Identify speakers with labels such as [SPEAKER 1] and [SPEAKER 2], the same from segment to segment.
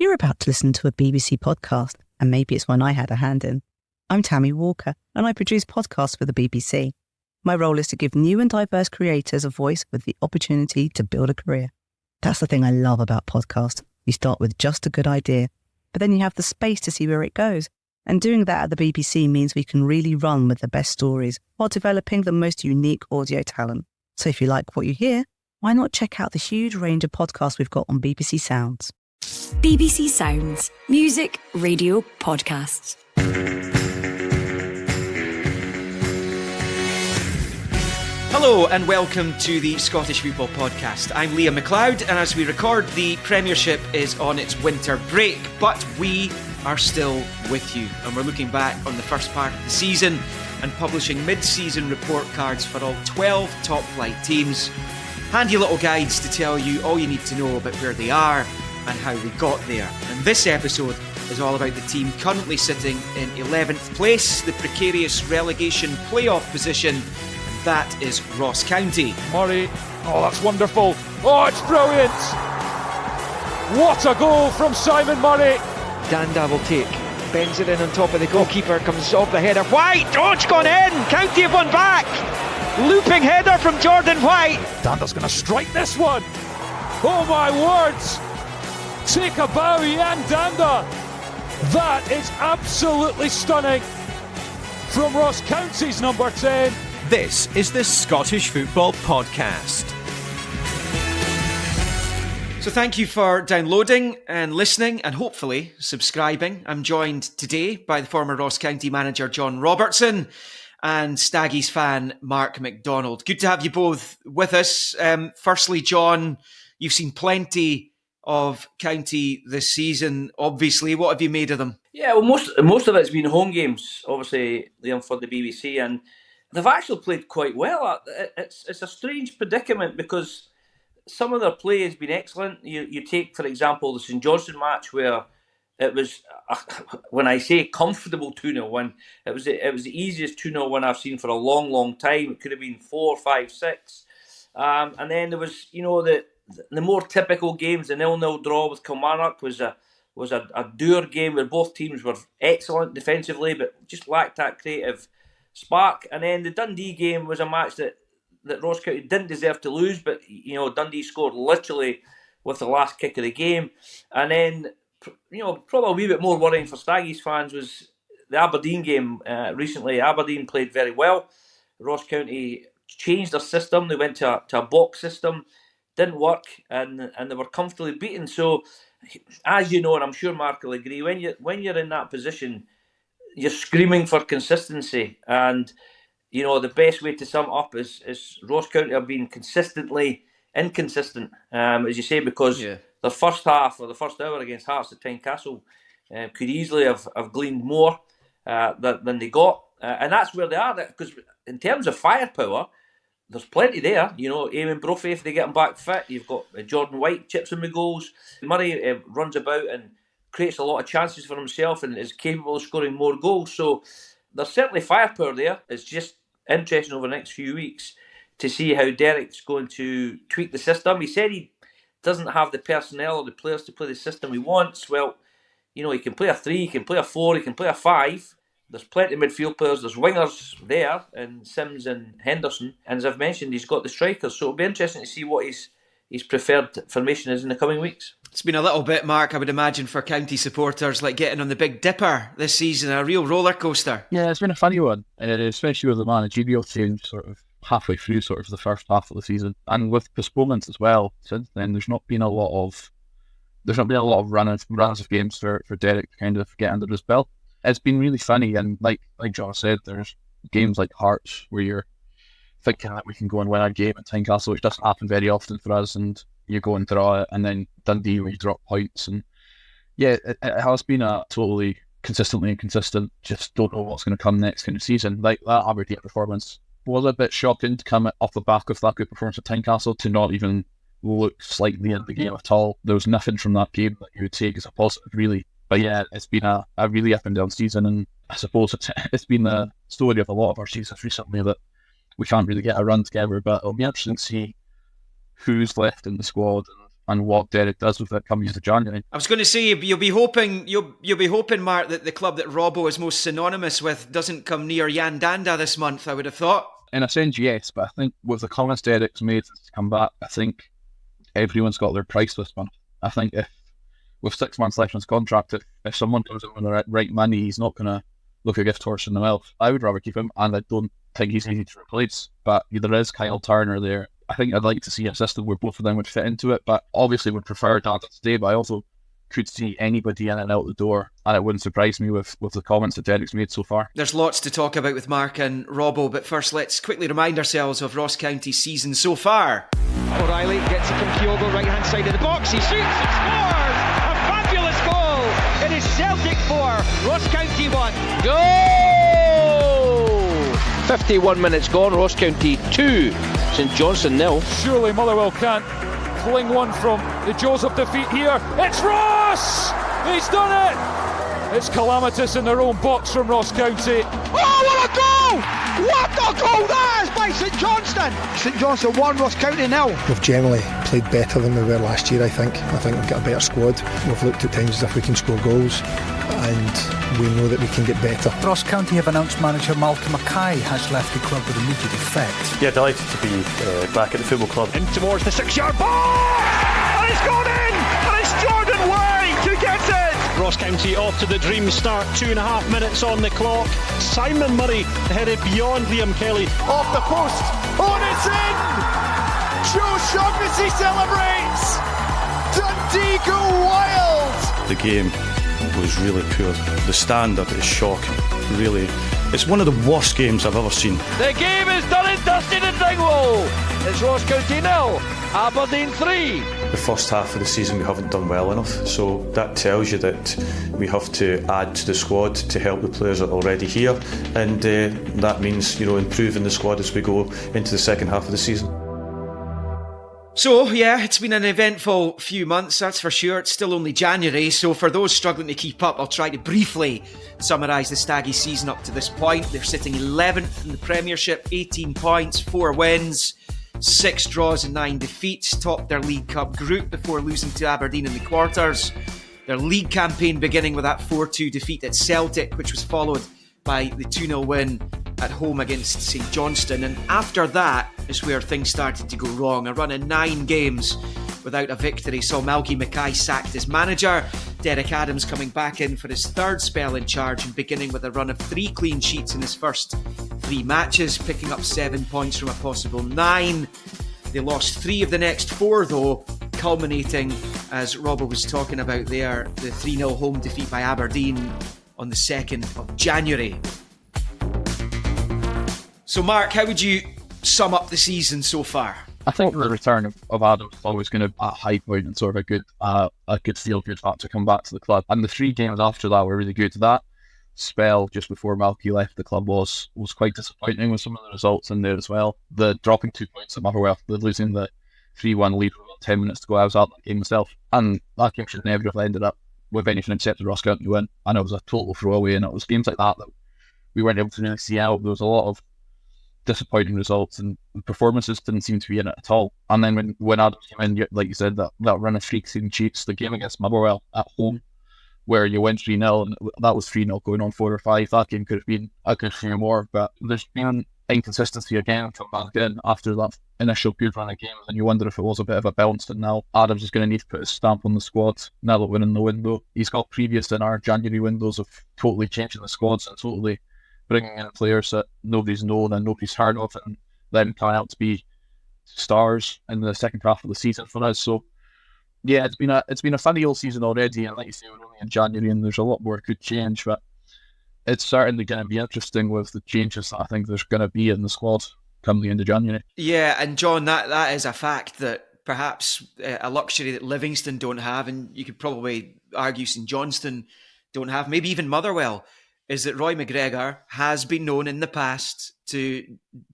[SPEAKER 1] You're about to listen to a BBC podcast, and maybe it's one I had a hand in. I'm Tammy Walker, and I produce podcasts for the BBC. My role is to give new and diverse creators a voice with the opportunity to build a career. That's the thing I love about podcasts. You start with just a good idea, but then you have the space to see where it goes. And doing that at the BBC means we can really run with the best stories while developing the most unique audio talent. So if you like what you hear, why not check out the huge range of podcasts we've got on BBC Sounds?
[SPEAKER 2] BBC Sounds. Music, radio, podcasts.
[SPEAKER 3] Hello and welcome to the Scottish Football Podcast. I'm Liam McLeod, and as we record, the Premiership is on its winter break, but we are still with you, and we're looking back on the first part of the season and publishing mid-season report cards for all 12 top-flight teams. Handy little guides to tell you all you need to know about where they are and how they got there. And this episode is all about the team currently sitting in 11th place, the precarious relegation playoff position, and that is Ross County.
[SPEAKER 4] Murray, oh that's wonderful, oh it's brilliant, what a goal from Simon Murray.
[SPEAKER 5] Danda will take, bends it in on top of the goalkeeper, comes off the header, White, oh it's gone in, County have won back, looping header from Jordan White.
[SPEAKER 4] Danda's going to strike this one, oh my words, take a bow Ian Danda, that is absolutely stunning from Ross County's number 10.
[SPEAKER 6] This is the Scottish Football Podcast.
[SPEAKER 3] So thank you for downloading and listening and hopefully subscribing. I'm joined today by the former Ross County manager John Robertson and Staggies fan Mark MacDonald. Good to have you both with us. Firstly, John, you've seen plenty of County this season, obviously. What have you made of them?
[SPEAKER 7] Yeah, well, most of it's been home games, obviously, Liam, for the BBC, and they've actually played quite well. It's a strange predicament because some of their play has been excellent. You take, for example, the St Johnstone match where it was, when I say comfortable 2-0 win, it was the easiest 2-0 win I've seen for a long, long time. It could have been 4, 5, 6. And then there was, the more typical games. The 0-0 draw with Kilmarnock was a dour game where both teams were excellent defensively but just lacked that creative spark. And then the Dundee game was a match that Ross County didn't deserve to lose, but Dundee scored literally with the last kick of the game. And then probably a wee bit more worrying for Staggies fans was the Aberdeen game recently. Aberdeen played very well. Ross County changed their system. They went to a box system. Didn't work, and they were comfortably beaten. So, as you know, and I'm sure Mark will agree, when you're in that position, you're screaming for consistency. And the best way to sum up is Ross County have been consistently inconsistent, as you say, because their first half or the first hour against Hearts at Tynecastle could easily have gleaned more than they got, and that's where they are. Because in terms of firepower, there's plenty there. Eamon Brophy, if they get him back fit. You've got Jordan White, chips in the goals. Murray runs about and creates a lot of chances for himself and is capable of scoring more goals. So there's certainly firepower there. It's just interesting over the next few weeks to see how Derek's going to tweak the system. He said he doesn't have the personnel or the players to play the system he wants. Well, he can play a 3, he can play a 4, he can play a 5. There's plenty of midfield players. There's wingers there, and Sims and Henderson. And as I've mentioned, he's got the strikers. So it'll be interesting to see what his preferred formation is in the coming weeks.
[SPEAKER 3] It's been a little bit, Mark, I would imagine, for County supporters, like getting on the Big Dipper this season, a real roller coaster.
[SPEAKER 8] Yeah, it's been a funny one, especially with the managerial change sort of halfway through sort of the first half of the season, and with postponements as well. Since then, there's not been a lot of runs of games for Derek to kind of get under his belt. It's been really funny, and like John said, there's games like Hearts where you're thinking that we can go and win a game at Tynecastle, which doesn't happen very often for us, and you go and draw it, and then Dundee where you drop points, and yeah, it has been a totally consistently inconsistent, just don't know what's going to come next kind of season. Like that Aberdeen performance was a bit shocking to come off the back of that good performance at Tynecastle to not even look slightly in the game at all. There was nothing from that game that you would take as a positive, really. But yeah, it's been a really up and down season, and I suppose it's been the story of a lot of our seasons recently that we can't really get a run together. But it'll be interesting to see who's left in the squad and and what Derek does with it coming into January.
[SPEAKER 3] I was going to say you'll be hoping, Mark, that the club that Robbo is most synonymous with doesn't come near Jan Danda this month. I would have thought.
[SPEAKER 8] In a sense, yes, but I think with the comments Derek's made to come back, I think everyone's got their price this month. I think if with 6 months left on his contract, if someone comes in with the right money, he's not going to look a gift horse in the mouth. I would rather keep him, and I don't think he's easy to replace. But there is Kyle Turner there. I think I'd like to see a system where both of them would fit into it, but obviously would prefer Danda to stay. But I also could see anybody in and out the door, and it wouldn't surprise me with the comments that Derek's made so far.
[SPEAKER 3] There's lots to talk about with Mark and Robbo, but first let's quickly remind ourselves of Ross County's season so far.
[SPEAKER 5] O'Reilly gets it from Kyogo, right hand side of the box, he shoots and scores! A fabulous goal! It is Celtic 4, Ross County 1. Goal! 51 minutes gone, Ross County 2, St Johnstone 0.
[SPEAKER 4] Surely Motherwell can't fling one from the jaws of defeat here. It's Ross! He's done it! It's calamitous in their own box from Ross County.
[SPEAKER 5] Oh, what a goal! What a goal that is by St Johnstone! St Johnstone 1, Ross County 0.
[SPEAKER 9] We've generally played better than we were last year, I think. I think we've got a better squad. We've looked at times as if we can score goals, and we know that we can get better.
[SPEAKER 10] Ross County have announced manager Malcolm Mackay has left the club with immediate effect.
[SPEAKER 11] Yeah, delighted to be back at the football club.
[SPEAKER 5] In towards the 6-yard box! And it's gone in! And it's Jordan White who gets it!
[SPEAKER 11] Ross County off to the dream start, 2.5 minutes on the clock. Simon Murray headed beyond Liam Kelly.
[SPEAKER 12] Off the post, and it's in! Joe Shaughnessy celebrates! Dundee go wild!
[SPEAKER 11] The game was really poor. The standard is shocking. Really, it's one of the worst games I've ever seen.
[SPEAKER 5] The game is done and dusted in Dingwall. It's Ross County 0, Aberdeen 3.
[SPEAKER 11] The first half of the season we haven't done well enough, so that tells you that we have to add to the squad to help the players that are already here, and that means improving the squad as we go into the second half of the season.
[SPEAKER 3] So, yeah, it's been an eventful few months, that's for sure. It's still only January, so for those struggling to keep up, I'll try to briefly summarise the Staggies season up to this point. They're sitting 11th in the Premiership, 18 points, 4 wins, 6 draws and 9 defeats, topped their League Cup group before losing to Aberdeen in the quarters. Their league campaign beginning with that 4-2 defeat at Celtic, which was followed by the 2-0 win at home against St Johnstone. And after that is where things started to go wrong. A run of 9 games without a victory saw Malky Mackay sacked as manager, Derek Adams coming back in for his third spell in charge and beginning with a run of 3 clean sheets in his first 3 matches, picking up 7 points from a possible 9. They lost 3 of the next 4 though, culminating, as Robbo was talking about there, the 3-0 home defeat by Aberdeen on the 2nd of January. So Mark, how would you sum up the season so far?
[SPEAKER 8] I think the return of Adams is always going to be a high point and sort of a good feel-good fact to come back to the club. And the 3 games after that were really good. That spell just before Malky left the club was quite disappointing with some of the results in there as well. The dropping 2 points at Motherwell, the losing the 3-1 lead with about 10 minutes to go. I was at that game myself, and that game should never have ended up with anything except the Ross County win. And it was a total throwaway, and it was games like that we weren't able to really see out. There was a lot of disappointing results, and performances didn't seem to be in it at all. And then when Adams came in, like you said, that run of 3 clean sheets, the game against Motherwell at home, where you went 3-0, and that was 3-0 going on 4 or 5. That game could have been a good few more, but there's been inconsistency again come back in after that initial good run of games, and you wonder if it was a bit of a bounce. And now Adams is going to need to put his stamp on the squad now that we're in the window. He's got previous in our January windows of totally changing the squads and totally bringing in players that nobody's known and nobody's heard of, and then coming out to be stars in the second half of the season for us. So yeah, it's been a funny old season already, and like you say, we're only in January and there's a lot more could change, but it's certainly going to be interesting with the changes that I think there's going to be in the squad come the end of January. Yeah,
[SPEAKER 3] and John, that is a fact that perhaps a luxury that Livingston don't have, and you could probably argue St Johnstone don't have, maybe even Motherwell, is that Roy McGregor has been known in the past to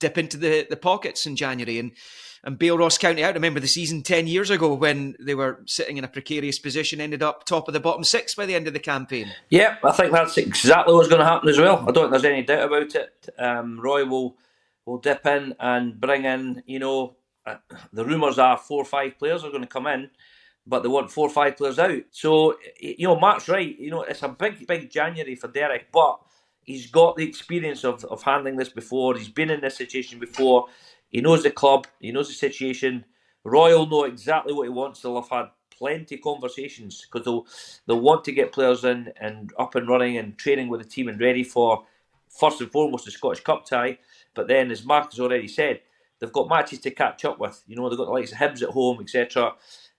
[SPEAKER 3] dip into the pockets in January and bail Ross County out. Remember the season 10 years ago when they were sitting in a precarious position, ended up top of the bottom 6 by the end of the campaign.
[SPEAKER 7] Yeah, I think that's exactly what's going to happen as well. I don't think there's any doubt about it. Roy will dip in and bring in, the rumours are 4 or 5 players are going to come in. but they want 4 or 5 players out. So, Mark's right. It's a big January for Derek, but he's got the experience of handling this before. He's been in this situation before. He knows the club. He knows the situation. Roy will know exactly what he wants. They'll have had plenty of conversations because they'll want to get players in and up and running and training with the team and ready for, first and foremost, the Scottish Cup tie. But then, as Mark has already said, they've got matches to catch up with. They've got the likes of Hibs at home, etc.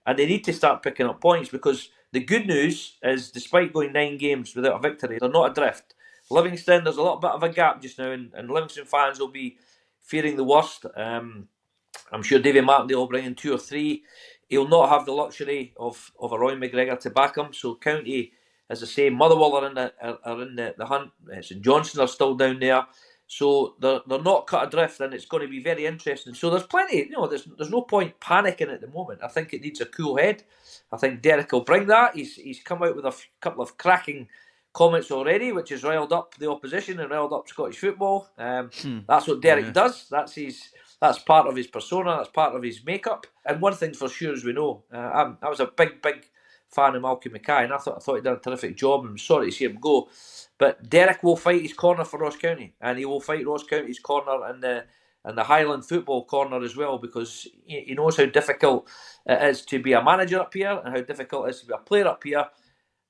[SPEAKER 7] And they need to start picking up points, because the good news is, despite going 9 games without a victory, they're not adrift. Livingston, there's a little bit of a gap just now, and Livingston fans will be fearing the worst. I'm sure David Martindale will bring in 2 or 3. He'll not have the luxury of a Roy McGregor to back him. So County, as I say, Motherwell are in the hunt. St Johnstone are still down there. So they're not cut adrift, and it's going to be very interesting. So there's plenty, there's no point panicking at the moment. I think it needs a cool head. I think Derek will bring that. He's come out with a couple of cracking comments already, which has riled up the opposition and riled up Scottish football. That's what Derek does. That's part of his persona. That's part of his makeup. And one thing for sure, as we know, I was a big fan of Malky Mackay, and I thought he did a terrific job, and I'm sorry to see him go. But Derek will fight his corner for Ross County, and he will fight Ross County's corner and the Highland football corner as well, because he knows how difficult it is to be a manager up here and how difficult it is to be a player up here.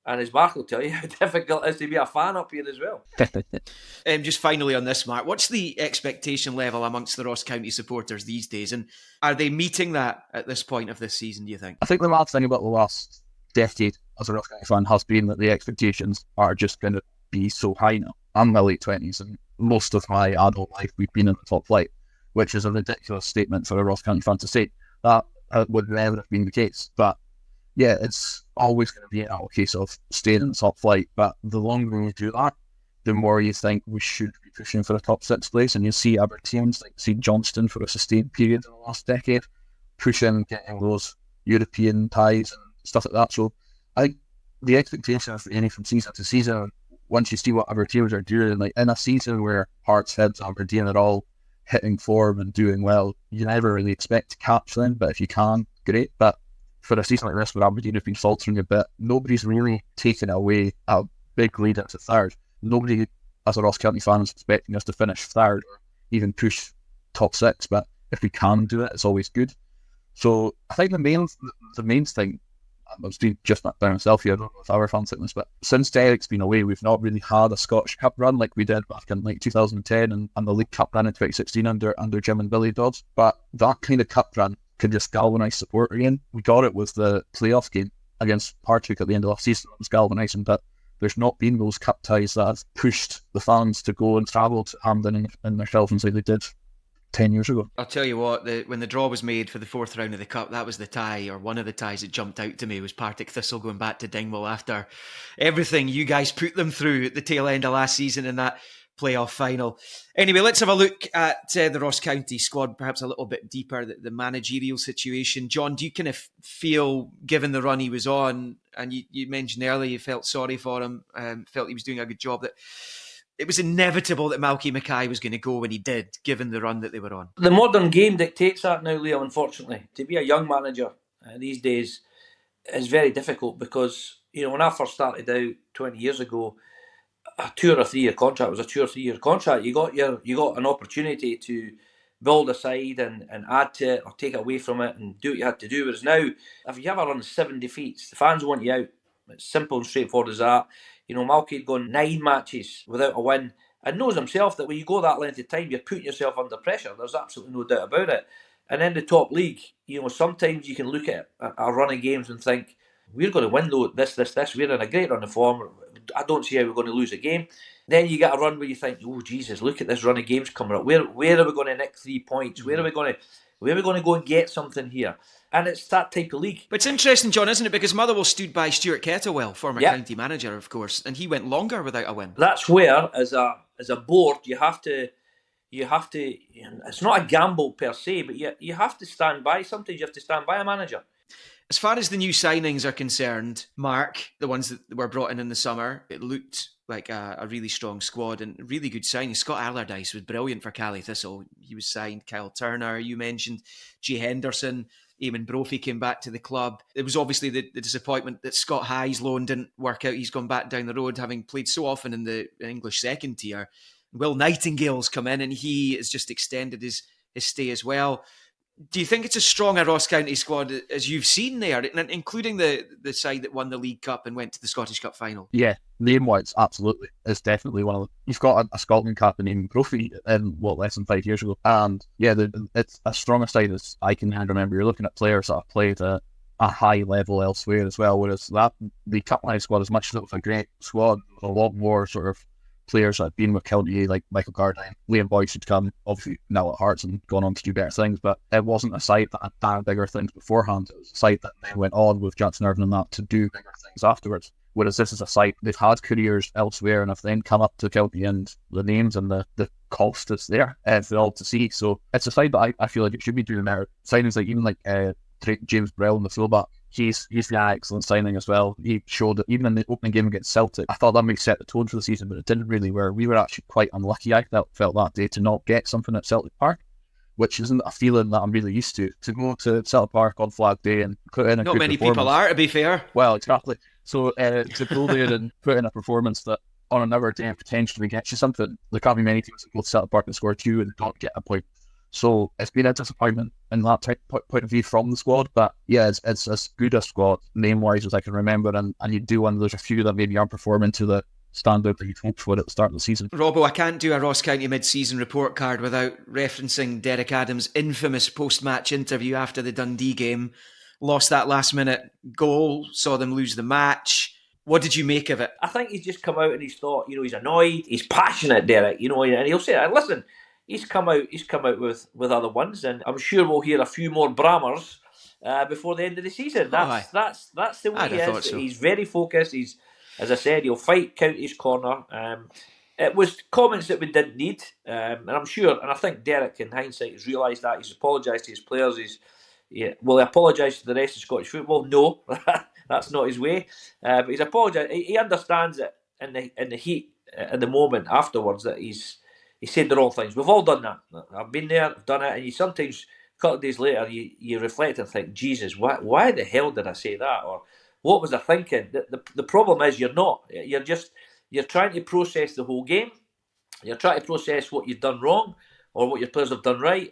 [SPEAKER 7] And as Mark will tell you, how difficult it is to be a fan up here as well.
[SPEAKER 3] Just finally on this, Mark, what's the expectation level amongst the Ross County supporters these days? And are they meeting that at this point of this season, do you think?
[SPEAKER 8] I think the mad thing about the last decade as a Ross County fan has been that the expectations are just going to be so high now. I'm in my late 20s, and most of my adult life we've been in the top flight, which is a ridiculous statement for a Ross County fan to say. That would never have been the case. But yeah, it's always going to be a case of staying in the top flight. But the longer you do that, the more you think we should be pushing for a top 6 place. And you see other teams like St Johnstone for a sustained period in the last decade pushing, getting those European ties and stuff like that. So I think the expectation of any from season to season, once you see what other teams are doing, like in a season where Hearts, Hibs, Aberdeen are all hitting form and doing well, you never really expect to catch them. But if you can, great. But for a season like this where Aberdeen have been faltering a bit, nobody's really taken away a big lead into third. Nobody, as a Ross County fan, is expecting us to finish third or even push top 6. But if we can do it, it's always good. So I think the main thing, I'm just not by myself here, I don't know if our fans think this, but since Derek's been away, we've not really had a Scottish Cup run like we did back in like 2010 and the League Cup run in 2016 under Jim and Billy Dodds. But that kind of cup run can just galvanise support again. We got it with the playoff game against Partick at the end of last season. It was galvanising, but there's not been those cup ties that have pushed the fans to go and travel to Hampden and themselves and say they did 10 years ago.
[SPEAKER 3] I'll tell you what, when the draw was made for the 4th round of the Cup, that was the tie, or one of the ties that jumped out to me, was Partick Thistle going back to Dingwall after everything you guys put them through at the tail end of last season in that playoff final. Anyway, let's have a look at the Ross County squad, perhaps a little bit deeper, the managerial situation. John, do you kind of feel, given the run he was on, and you mentioned earlier you felt sorry for him, felt he was doing a good job, that it was inevitable that Malky Mackay was going to go when he did, given the run that they were on?
[SPEAKER 7] The modern game dictates that now, Liam, unfortunately. To be a young manager these days is very difficult, because, when I first started out 20 years ago, a 2 or 3 year contract was a 2 or 3 year contract. You got an opportunity to build a side and add to it or take away from it and do what you had to do. Whereas now, if you ever run 7 defeats, the fans want you out. It's simple and straightforward as that. Malky had gone 9 matches without a win and knows himself that when you go that length of time, you're putting yourself under pressure. There's absolutely no doubt about it. And in the top league, sometimes you can look at a run of games and think, we're going to win though, this. We're in a great run of form. I don't see how we're going to lose a game. Then you get a run where you think, oh Jesus, look at this run of games coming up. Where are we going to nick 3 points? Where are we going to go and get something here? And it's that type of league.
[SPEAKER 3] But it's interesting, John, isn't it? Because Motherwell stood by Stuart Kettlewell, former county manager, of course, and he went longer without a win.
[SPEAKER 7] That's where, as a board, you have to. It's not a gamble per se, but you have to stand by. Sometimes you have to stand by a manager.
[SPEAKER 3] As far as the new signings are concerned, Mark, the ones that were brought in the summer, it looked like a really strong squad and really good signing. Scott Allardyce was brilliant for Cally Thistle. He was signed. Kyle Turner, you mentioned. Jay Henderson. Eamon Brophy came back to the club. There was obviously the disappointment that Scott Hye's loan didn't work out. He's gone back down the road, having played so often in the English second tier. Will Nightingale's come in and he has just extended his stay as well. Do you think it's as strong a Ross County squad as you've seen there, including the side that won the League Cup and went to the Scottish Cup final?
[SPEAKER 8] Yeah, name-wise, absolutely. It's definitely one of them. You've got a Scotland captain named Brophy less than 5 years ago. And yeah, it's as strong a side as I can remember. You're looking at players that have played at a high level elsewhere as well, whereas the Cup line squad is much of a great squad, a lot more sort of players that have been with County, like Michael Gardine. Liam Boyce had come, obviously now at Hearts and gone on to do better things, but it wasn't a side that had done bigger things beforehand. It was a side that then went on with Jackson Irvine and that to do bigger things afterwards. Whereas this is a side, they've had careers elsewhere and have then come up to County, and the names and the cost is there for all to see. So it's a side that I feel like it should be doing better. Signings like even like James Brell in the fullback, he's an excellent signing as well. He showed it even in the opening game against Celtic. I thought that might set the tone for the season, but it didn't really. Where we were actually quite unlucky, I felt that day, to not get something at Celtic Park, which isn't a feeling that I'm really used to. To go to Celtic Park on Flag Day and put in a
[SPEAKER 3] not many people are, to be fair.
[SPEAKER 8] Well, exactly. So to go there and put in a performance that on another day potentially gets you something. There can't be many teams that go to Celtic Park and score 2 and don't get a point. So it's been a disappointment in that point of view from the squad. But yeah, it's as good a squad name-wise as I can remember. And you do wonder there's a few that maybe aren't performing to the standard that you'd hoped for at the start of the season.
[SPEAKER 3] Robbo, I can't do a Ross County mid-season report card without referencing Derek Adams' infamous post-match interview after the Dundee game. Lost that last-minute goal, saw them lose the match. What did you make of it?
[SPEAKER 7] I think he's just come out and he's thought, he's annoyed, he's passionate, Derek, and he'll say, listen, he's come out with other ones, and I'm sure we'll hear a few more Brammers before the end of the season. That's the way he is. So. He's very focused. He's, as I said, he'll fight County's corner. It was comments that we didn't need, and I'm sure, and I think Derek, in hindsight, has realised that. He's apologised to his players. Will he apologise to the rest of Scottish football? No, that's not his way. But he's apologised. He understands it in the heat, in the moment afterwards, that he said the wrong things. We've all done that. I've been there, I've done it, and you sometimes, a couple of days later, you reflect and think, Jesus, why the hell did I say that? Or what was I thinking? The problem is you're not. You're trying to process the whole game. You're trying to process what you've done wrong or what your players have done right.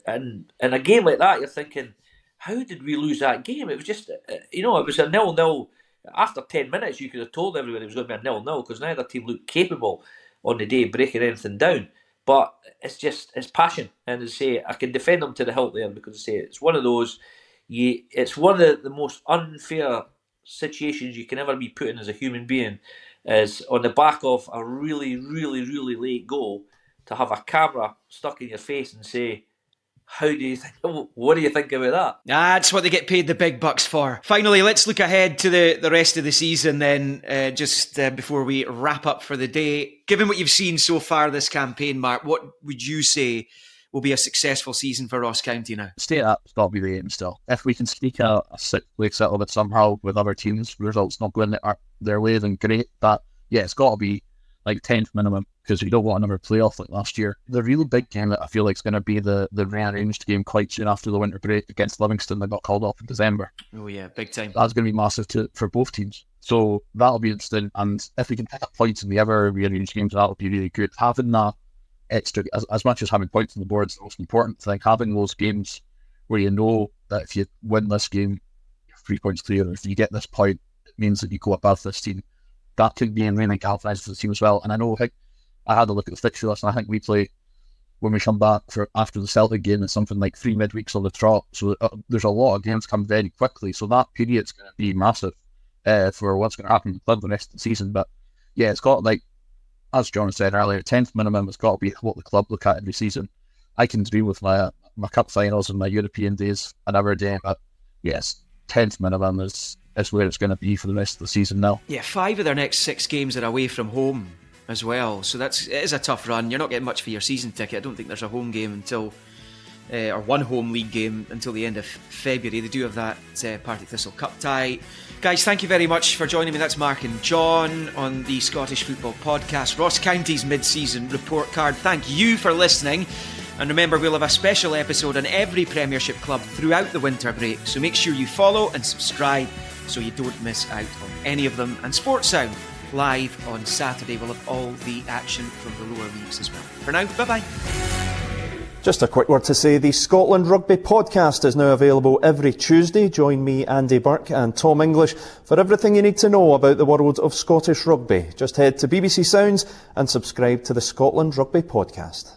[SPEAKER 7] And in a game like that, you're thinking, how did we lose that game? It was just, it was a 0-0. After 10 minutes, you could have told everybody it was going to be a 0-0 because neither team looked capable on the day breaking anything down. But it's passion. And as I say, I can defend them to the hilt there because I say it's one of those, it's one of the most unfair situations you can ever be put in as a human being, is on the back of a really, really, really late goal to have a camera stuck in your face and say, what do you think about that?
[SPEAKER 3] That's what they get paid the big bucks for. Finally, let's look ahead to the rest of the season then, just before we wrap up for the day. Given what you've seen so far this campaign, Mark, what would you say will be a successful season for Ross County now?
[SPEAKER 8] Stay up's got to be the aim still. If we can sneak a 6th place settlement somehow with other teams, results not going their way, then great. But yeah, it's got to be like 10th minimum, because we don't want another playoff like last year. The real big game that I feel like is going to be the rearranged game quite soon after the winter break against Livingston that got called off in December.
[SPEAKER 3] Oh yeah, big time.
[SPEAKER 8] That's going to be massive for both teams. So that'll be interesting. And if we can pick up points in the other rearranged games, that'll be really good. Having that extra, as much as having points on the board is the most important thing, having those games where you know that if you win this game, you're 3 points clear. If you get this point, it means that you go above this team. That could be really galvanising for the team as well. And I know, I had a look at the fixture list, and I think we play, when we come back after the Celtic game, it's something like 3 midweeks on the trot. So there's a lot of games come very quickly. So that period's going to be massive for what's going to happen in the club the rest of the season. But yeah, it's got, like, as John said earlier, 10th minimum has got to be what the club look at every season. I can agree with my cup finals and my European days another day, but yes, 10th minimum is where it's going to be for the rest of the season now.
[SPEAKER 3] Yeah, 5 of their next 6 games are away from home as well, so it is a tough run. You're not getting much for your season ticket. I don't think there's a home game or one home league game until the end of February. They do have that Partick Thistle Cup tie. Guys, thank you very much for joining me. That's Mark and John on the Scottish Football Podcast, Ross County's mid-season report card. Thank you for listening. And remember, we'll have a special episode on every Premiership club throughout the winter break, so make sure you follow and subscribe so you don't miss out on any of them. And Sports Sound, live on Saturday, will have all the action from the lower leagues as well. For now, bye-bye.
[SPEAKER 13] Just a quick word to say the Scotland Rugby podcast is now available every Tuesday. Join me, Andy Burke and Tom English for everything you need to know about the world of Scottish rugby. Just head to BBC Sounds and subscribe to the Scotland Rugby podcast.